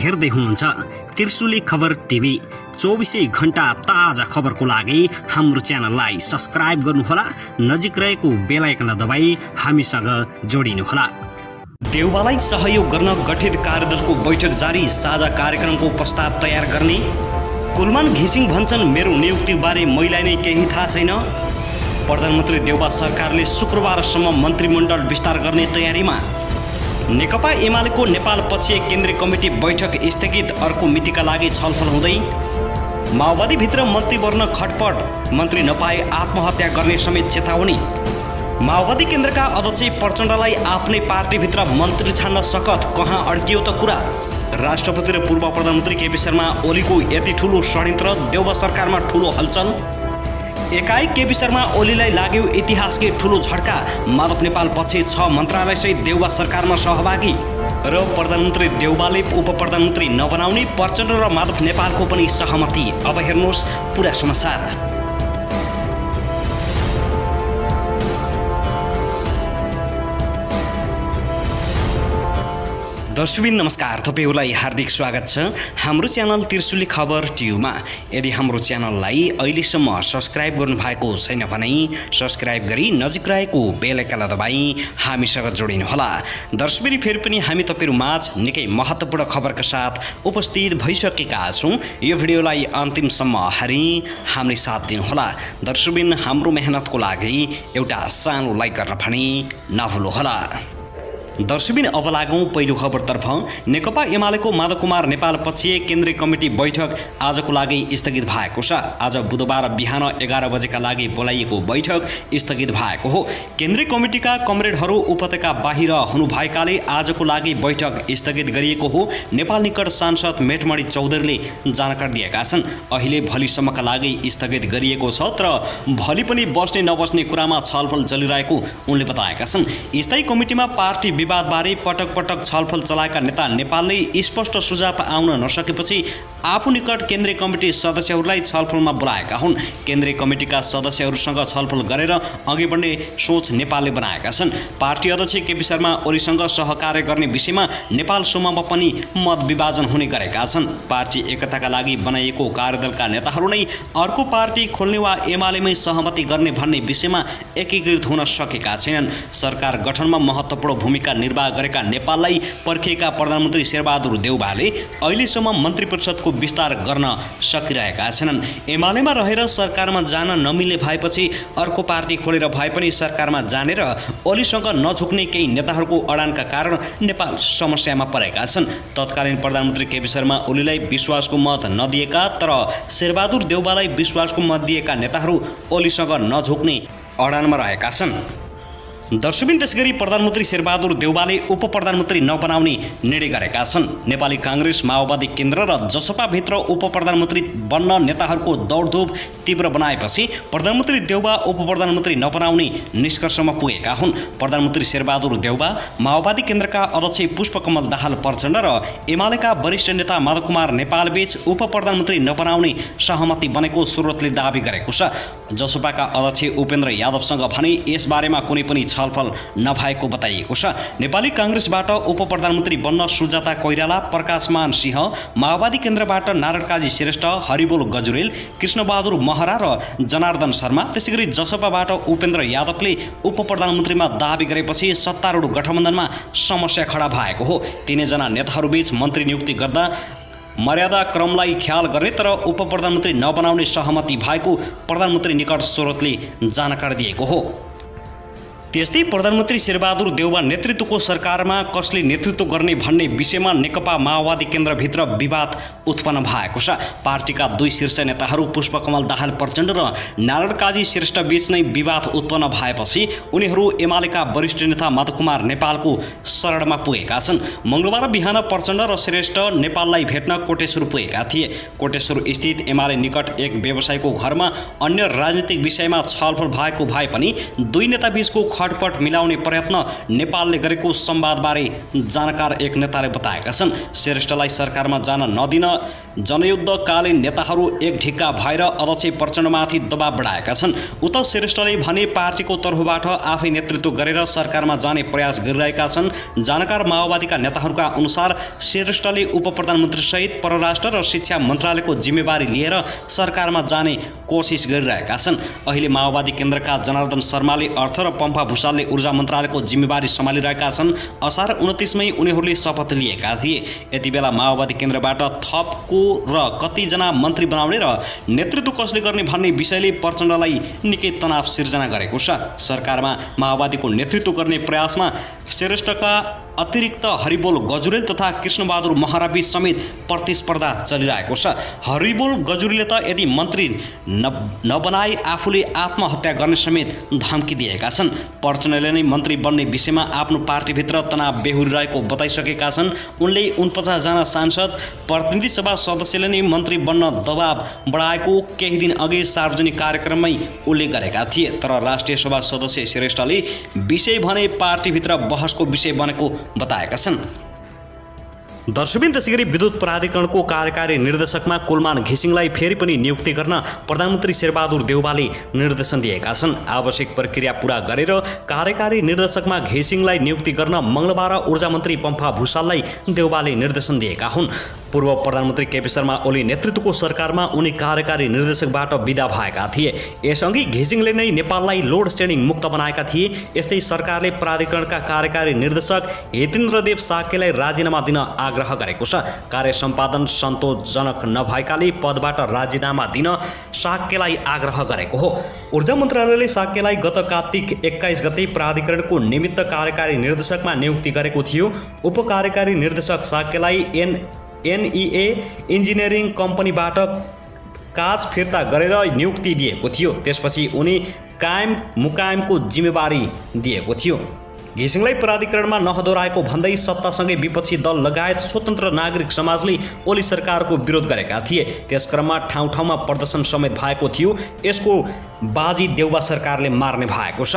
हेर्दै हुनुहुन्छ त्रिशुली खबर टिभी। 24 घण्टा ताजा खबरको लागि हाम्रो च्यानललाई सब्स्क्राइब गर्नुहोला, नजिक रहेको बेल आइकन दबाई हामीसँग जोडिनुहोला। देउबालाई सहयोग गर्न गठित कार्यदलको बैठक जारी, साझा कार्यक्रमको प्रस्ताव तयार गर्ने। कुलमान घिसिङ भन्छन् मेरो नियुक्तिबारे मैलाई नै केही थाहा छैन। प्रधानमन्त्री देउबा सरकारले शुक्रबारसम्म मन्त्रीमण्डल विस्तार गर्ने तयारीमा। नेकपा एमालेको नेपाल पक्षीय केन्द्रीय कमिटी बैठक स्थगित, अर्को मितिका लागि छलफल हुँदै। माओवादीभित्र मन्त्री बन्न खटपट, मन्त्री नपाए आत्महत्या गर्ने समेत चेतावनी। माओवादी केन्द्रका अध्यक्ष प्रचण्डलाई आफ्नै पार्टीभित्र मन्त्री छान्न सकत, कहाँ अड्कियो त कुरा। राष्ट्रपति र पूर्व प्रधानमन्त्री केपी शर्मा ओलीको यति ठुलो षड्यन्त्र, देउबा सरकारमा ठुलो हलचल। एकाएक केपी शर्मा ओलीलाई लाग्यो इतिहासकै ठुलो झड्का, माधव नेपाल पछि 6 मन्त्रालयसहित देउबा सरकारमा सहभागी। र प्रधानमन्त्री देउबाले उप प्रधानमन्त्री नबनाउने प्रचण्ड र माधव नेपालको पनि सहमति। अब हेर्नुहोस् पुरा समाचार। दर्शकबिन नमस्कार, तपाईहरुलाई हार्दिक स्वागत छ हाम्रो च्यानल त्रिशुली खबर टिभीमा। यदि हाम्रो च्यानललाई अहिलेसम्म सब्स्क्राइब गर्नु भएको छैन भने सब्स्क्राइब गरी नजिक रहेको बेल आइकन दबाई हामीसँग जोडिनु होला। दर्शकबिन फेरि पनि हामी तपाईहरु माझ निकै महत्त्वपूर्ण खबरका साथ उपस्थित भइसकेका छौं। यो भिडियोलाई अन्तिमसम्म हेरी हामीले साथ दिनु होला। दर्शकबिन हाम्रो मेहनतको लागि एउटा सानो लाइक गर्न पनि नभुल्नु होला। दर्शकबिन अब लागौं पहिलो खबरतर्फ। नेकपा एमालेको माधव कुमार नेपाल पक्षीय केन्द्रीय कमिटी बैठक आजको लागि स्थगित भएको छ। आज बुधबार बिहान 11 बजेका लागि बोलाइएको बैठक स्थगित भएको हो। केन्द्रीय कमिटीका कमरेडहरू उपत्यका बाहिर हुनुभएकाले आजको लागि बैठक स्थगित गरिएको हो। नेपाल निकट सांसद मेटमणि चौधरीले जानकारी दिएका छन्। अहिले भोलिसम्मका लागि स्थगित गरिएको छ, तर भोलि पनि बस्ने नबस्ने कुरामा छलफल चलिरहेको उनले बताएका छन्। स्थायी कमिटीमा पार्टी विवादबारे पटक पटक छलफल चलाएका नेता नेपालले स्पष्ट सुझाव आउन नसकेपछि आफू निकट केन्द्रीय कमिटी सदस्यहरूलाई छलफलमा बोलाएका हुन्। केन्द्रीय कमिटीका सदस्यहरूसँग छलफल गरेर अघि बढ्ने सोच नेपालले बनाएका छन्। पार्टी अध्यक्ष केपी शर्मा ओलीसँग सहकार्य गर्ने विषयमा नेपाल समूहमा पनि मत विभाजन हुने गरेका छन्। पार्टी एकताका लागि बनाइएको कार्यदलका नेताहरू नै अर्को पार्टी खोल्ने वा एमालेमै सहमति गर्ने भन्ने विषयमा एकीकृत हुन सकेका छैनन्। सरकार गठनमा महत्त्वपूर्ण भूमिका निर्वाह गरेका नेपाललाई पर्खिएका प्रधानमन्त्री शेरबहादुर देउबाले अहिलेसम्म मन्त्री परिषदको विस्तार गर्न सकिरहेका छैनन्। एमालेमा रहेर सरकारमा जान नमिल्ने भएपछि अर्को पार्टी खोलेर भए पनि सरकारमा जाने र ओलीसँग नझुक्ने केही नेताहरूको अडानका कारण नेपाल समस्यामा परेका छन्। तत्कालीन प्रधानमन्त्री केपी शर्मा ओलीलाई विश्वासको मत नदिएका तर शेरबहादुर देउबालाई विश्वासको मत दिएका नेताहरू ओलीसँग नझुक्ने अडानमा रहेका छन्। दर्शकबिन त्यसगरी प्रधानमन्त्री शेरबहादुर देउबाले उप प्रधानमन्त्री नबनाउने निर्णय गरेका छन्। नेपाली कांग्रेस, माओवादी केन्द्र र जसपाभित्र उप प्रधानमन्त्री बन्न नेताहरूको दौडधुप तीव्र बनाएपछि प्रधानमन्त्री देउबा उप प्रधानमन्त्री नबनाउने निष्कर्षमा पुगेका हुन्। प्रधानमन्त्री शेरबहादुर देउबा, माओवादी केन्द्रका अध्यक्ष पुष्पकमल दाहाल प्रचण्ड र एमालेका वरिष्ठ नेता माधव कुमार नेपालबीच उप प्रधानमन्त्री नबनाउने सहमति बनेको स्रोतले दाबी गरेको छ। जसपाका अध्यक्ष उपेन्द्र यादवसँग भने यसबारेमा कुनै पनि छलफल नभएको बताइएको छ। नेपाली कांग्रेसबाट उप प्रधानमन्त्री बन्न सुजाता कोइराला, प्रकाशमान सिंह, माओवादी केन्द्रबाट नारायण काजी श्रेष्ठ, हरिबोल गजुरेल, कृष्णबहादुर महरा र जनार्दन शर्मा, त्यसैगरी जसपाबाट उपेन्द्र यादवले उप प्रधानमन्त्रीमा दाबी गरेपछि सत्तारूढ गठबन्धनमा समस्या खडा भएको हो। तीनैजना नेताहरूबीच मन्त्री नियुक्ति गर्दा मर्यादा क्रमलाई ख्याल गर्ने तर उप प्रधानमन्त्री नबनाउने सहमति भएको प्रधानमन्त्री निकट स्रोतले जानकारी दिएको हो। त्यस्तै प्रधानमन्त्री शेरबहादुर देउबा नेतृत्वको सरकारमा कसले नेतृत्व गर्ने भन्ने विषयमा नेकपा माओवादी केन्द्रभित्र विवाद उत्पन्न भएको छ। पार्टीका दुई शीर्ष नेताहरू पुष्पकमल दाहाल प्रचण्ड र नारायण काजी श्रेष्ठ बीच नै विवाद उत्पन्न भएपछि उनीहरू एमालेका वरिष्ठ नेता माधव कुमार नेपालको शरणमा पुगेका छन्। मंगलबार बिहान प्रचण्ड र श्रेष्ठ नेपाललाई भेट्न कोटेश्वर पुगेका थिए। कोटेश्वर स्थित एमाले निकट एक व्यवसायीको घरमा अन्य राजनीतिक विषयमा छलफल भएको भए पनि दुई नेताबीचको खटपट मिलाउने प्रयत्न नेपालले गरेको संवादबारे जानकार एक नेताले बताएका छन्। श्रेष्ठलाई सरकारमा जान नदिन जनयुद्धकालीन नेताहरू एक ढिक्का भएर अध्यक्ष प्रचण्डमाथि दबाब बढाएका छन्। उता श्रेष्ठले भने पार्टीको तर्फबाट आफै नेतृत्व गरेर सरकारमा जाने प्रयास गरिरहेका छन्। जानकार माओवादीका नेताहरूका अनुसार श्रेष्ठले उप प्रधानमन्त्री सहित परराष्ट्र र शिक्षा मन्त्रालयको जिम्मेवारी लिएर सरकारमा जाने कोसिस गरिरहेका छन्। अहिले माओवादी केन्द्रका जनार्दन शर्माले अर्थ र पम्फा भुषालले ऊर्जा मन्त्रालयको जिम्मेवारी सम्हालिरहेका छन्। असार 29 मै उनीहरूले शपथ लिएका थिए। यति बेला माओवादी केन्द्रबाट थपको र कतिजना मन्त्री बनाउने र नेतृत्व कसले गर्ने भन्ने विषयले प्रचण्डलाई निकै तनाव सिर्जना गरेको छ। सरकारमा माओवादीको नेतृत्व गर्ने प्रयासमा श्रेष्ठका अतिरिक्त हरिबोल गजुरेल तथा कृष्णबहादुर महराबी समेत प्रतिस्पर्धा चलिरहेको छ। हरिबोल गजुरेलले त यदि मन्त्री नबनाए आफूले आत्महत्या गर्ने समेत धम्की दिएका छन्। प्रचण्डले नै मन्त्री बन्ने विषयमा आफ्नो पार्टीभित्र तनाव बेहोरिरहेको बताइसकेका छन्। उनले 49 जना सांसद प्रतिनिधि सभा सदस्यले नै मन्त्री बन्न दबाब बढाएको केही दिन अघि सार्वजनिक कार्यक्रममै उल्लेख गरेका थिए। तर राष्ट्रिय सभा सदस्य श्रेष्ठले विषय भने पार्टीभित्र बहसको विषय बनेको बताएका छन्। दर्शकबिन त्यसैगरी विद्युत प्राधिकरणको कार्यकारी निर्देशकमा कुलमान घिसिङलाई फेरि पनि नियुक्ति गर्न प्रधानमन्त्री शेरबहादुर देउवाले निर्देशन दिएका छन्। आवश्यक प्रक्रिया पूरा गरेर कार्यकारी निर्देशकमा घिसिङलाई नियुक्ति गर्न मङ्गलबार ऊर्जा मन्त्री पम्फा भुषाललाई देउवाले निर्देशन दिएका हुन्। पूर्व प्रधानमन्त्री केपी शर्मा ओली नेतृत्वको सरकारमा उनी कार्यकारी निर्देशकबाट विदा भएका थिए। यसअघि घिसिङले नै नेपाललाई लोड सेडिङ मुक्त बनाएका थिए। यस्तै सरकारले प्राधिकरणका कार्यकारी निर्देशक हितेन्द्रदेव साक्यलाई राजीनामा दिन आग्रह गरेको छ। कार्य सम्पादन सन्तोषजनक नभएकाले पदबाट राजीनामा दिन साक्यलाई आग्रह गरेको हो। ऊर्जा मन्त्रालयले साक्यलाई गत कार्तिक 21 गते प्राधिकरणको निमित्त कार्यकारी निर्देशकमा नियुक्ति गरेको थियो। उपकार्यकारी निर्देशक साक्यलाई एनईए इन्जिनियरिङ कम्पनीबाट काज फिर्ता गरेर नियुक्ति दिएको थियो। त्यसपछि उनी कायम मुकायमको जिम्मेवारी दिएको थियो। घिसिङलाई प्राधिकरणमा नहदोराएको भन्दै सत्तासँगै विपक्षी दल लगायत स्वतन्त्र नागरिक समाजले ओली सरकारको विरोध गरेका थिए। त्यसक्रममा ठाउँ ठाउँमा प्रदर्शन समेत भएको थियो। यसको बाजी देउवा सरकारले मार्ने भएको छ।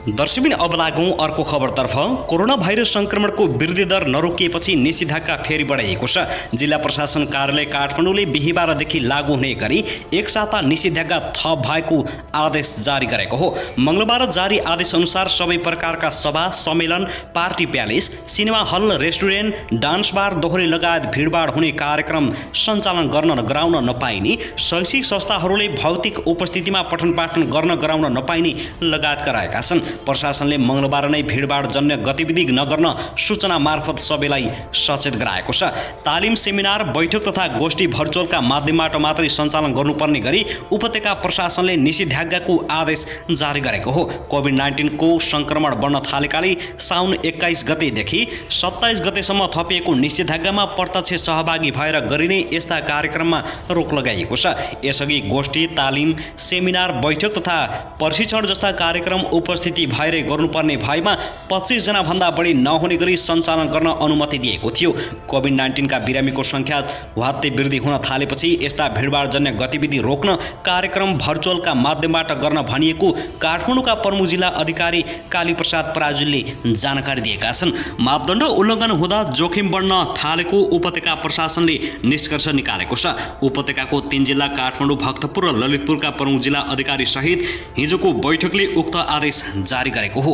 दर्शकबिन अब लागौँ अर्को खबरतर्फ। कोरोना भाइरस संक्रमणको वृद्धि दर नरोकिएपछि निषेधाज्ञा फेरि बढाइएको छ। जिल्ला प्रशासन कार्यालय काठमाडौँले बिहीबारदेखि लागू हुने गरी एक साता निषेधाज्ञा थप भएको आदेश जारी गरेको हो। मङ्गलबार जारी आदेश अनुसार सबै प्रकारका सभा सम्मेलन, party palace, cinema hall, restaurant, dance bar, दोहोरी लगायत भिडभाड हुने कार्यक्रम सञ्चालन गर्न गराउन नपाइने, शैक्षिक संस्थाहरूले भौतिक उपस्थितिमा पठन पाठन गर्न गराउन नपाइने लगायत गराएका छन्। प्रशासनले मङ्गलबार नै भिडभाड जन्य गतिविधि नगर्न सूचना मार्फत सबैलाई सचेत गराएको छ। तालिम, सेमिनार, बैठक तथा गोष्ठी भर्चुअलका माध्यमबाट मात्रै सञ्चालन गर्नुपर्ने गरी उपत्यका प्रशासनले निषेधाज्ञाको आदेश जारी गरेको हो। कोभिड-19 को संक्रमण बढ्न थालेकाले साउन 21 गतेदेखि 27 गतेसम्म थपिएको निषेधाज्ञामा प्रत्यक्ष सहभागी भएर गरिने यस्ता कार्यक्रममा रोक लगाइएको छ। यसअघि गोष्ठी, तालिम, सेमिनार, बैठक तथा प्रशिक्षण जस्ता कार्यक्रम उपस्थिति भएरै गर्नुपर्ने भएमा 25 जना भन्दा बढी नहुने गरी सञ्चालन गर्न अनुमति दिएको थियो। कोभिड-19 का बिरामीको संख्या वात्तै वृद्धि हुन थालेपछि यस्ता भिडभाडजन्य गतिविधि रोक्न कार्यक्रम भर्चुअलका माध्यमबाट गर्न भनिएको काठमाडौँका प्रमुख जिल्ला अधिकारी कालीप्रसाद पराजुलीले जानकारी दिएका छन्। मापदण्ड उल्लङ्घन हुँदा जोखिम बढ्न थालेको उपत्यका प्रशासनले निष्कर्ष निकालेको छ। उपत्यकाको 3 जिल्ला काठमाडौँ, भक्तपुर र ललितपुरका प्रमुख जिल्ला अधिकारी सहित हिजोको बैठकले उक्त आदेश जारी गरेको हो।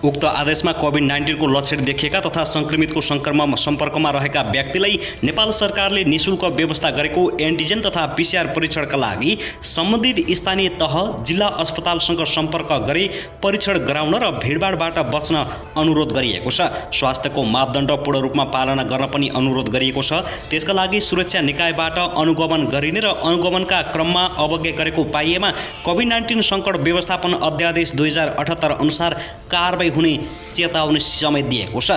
उक्त आदेशमा कोभिड-19 को लक्षण देखिएका तथा संक्रमितको सम्पर्कमा रहेका व्यक्तिलाई नेपाल सरकारले निःशुल्क व्यवस्था गरेको एन्टिजेन तथा पीसीआर परीक्षणका लागि सम्बन्धित स्थानीय तह, जिल्ला अस्पतालसँग सम्पर्क गरी परीक्षण गराउन र भिडभाडबाट बच्न अनुरोध गरिएको छ। स्वास्थ्यको मापदण्ड पूर्ण रूपमा पालना गर्न पनि अनुरोध गरिएको छ। त्यसका लागि सुरक्षा निकायबाट अनुगमन गरिने र अनुगमनका क्रममा अवज्ञा गरेको पाइएमा कोभिड-19 सङ्कट व्यवस्थापन अध्यादेश 2078 अनुसार कारबाही हुने चेतावनी समेत दिएको छ।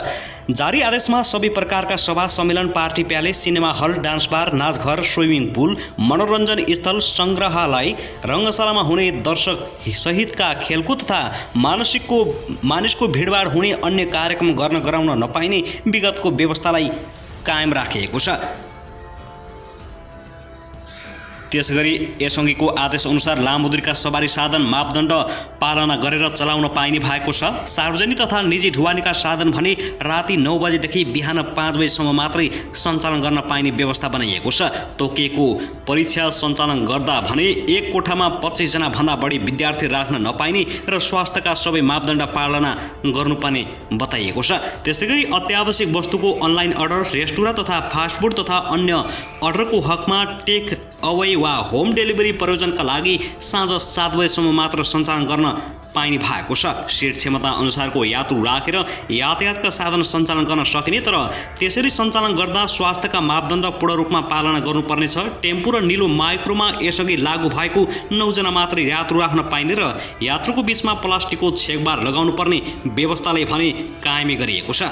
जारी आदेशमा सबै प्रकारका सभा सम्मेलन, party palace, cinema hall, dance bar, नाचघर, स्विमिङ पुल, मनोरञ्जन स्थल, सङ्ग्रहालय, रङ्गशालामा हुने दर्शक सहितका खेलकुद तथा मानिसको भिडभाड हुने अन्य कार्यक्रम गर्न गराउन नपाइने विगतको व्यवस्थालाई कायम राखिएको छ। त्यसैगरी यसअघिको आदेश अनुसार लामो दूरीका सवारी साधन मापदण्ड पालना गरेर चलाउन पाइने भएको छ। सार्वजनिक तथा निजी ढुवानीका साधन भने राति 9 बजेदेखि बिहान 5 बजेसम्म मात्रै सञ्चालन गर्न पाइने व्यवस्था बनाइएको छ। तोकिएको परीक्षा सञ्चालन गर्दा भने एक कोठामा 25 जना भन्दा बढी विद्यार्थी राख्न नपाइने र स्वास्थ्यका सबै मापदण्ड पालना गर्नुपर्ने बताइएको छ। त्यसैगरी अत्यावश्यक वस्तुको अनलाइन अर्डर, रेस्टुरेन्ट तथा फास्टफुड तथा अन्य अर्डरको हकमा टेक अवे वा होम डेलिभरी प्रयोजनका लागि साँझ 7 बजेसम्म मात्र सञ्चालन गर्न पाइने भएको छ। सिट क्षमता अनुसारको यात्रु राखेर यातायातका साधन सञ्चालन गर्न सकिने, तर त्यसरी सञ्चालन गर्दा स्वास्थ्यका मापदण्ड पूर्ण रूपमा पालना गर्नुपर्नेछ। टेम्पो र निलो माइक्रोमा यसअघि लागू भएको 9 जना मात्रै यात्रु राख्न पाइने र यात्रुको बीचमा प्लास्टिकको छेकबार लगाउनुपर्ने व्यवस्थालाई भने कायमै गरिएको छ।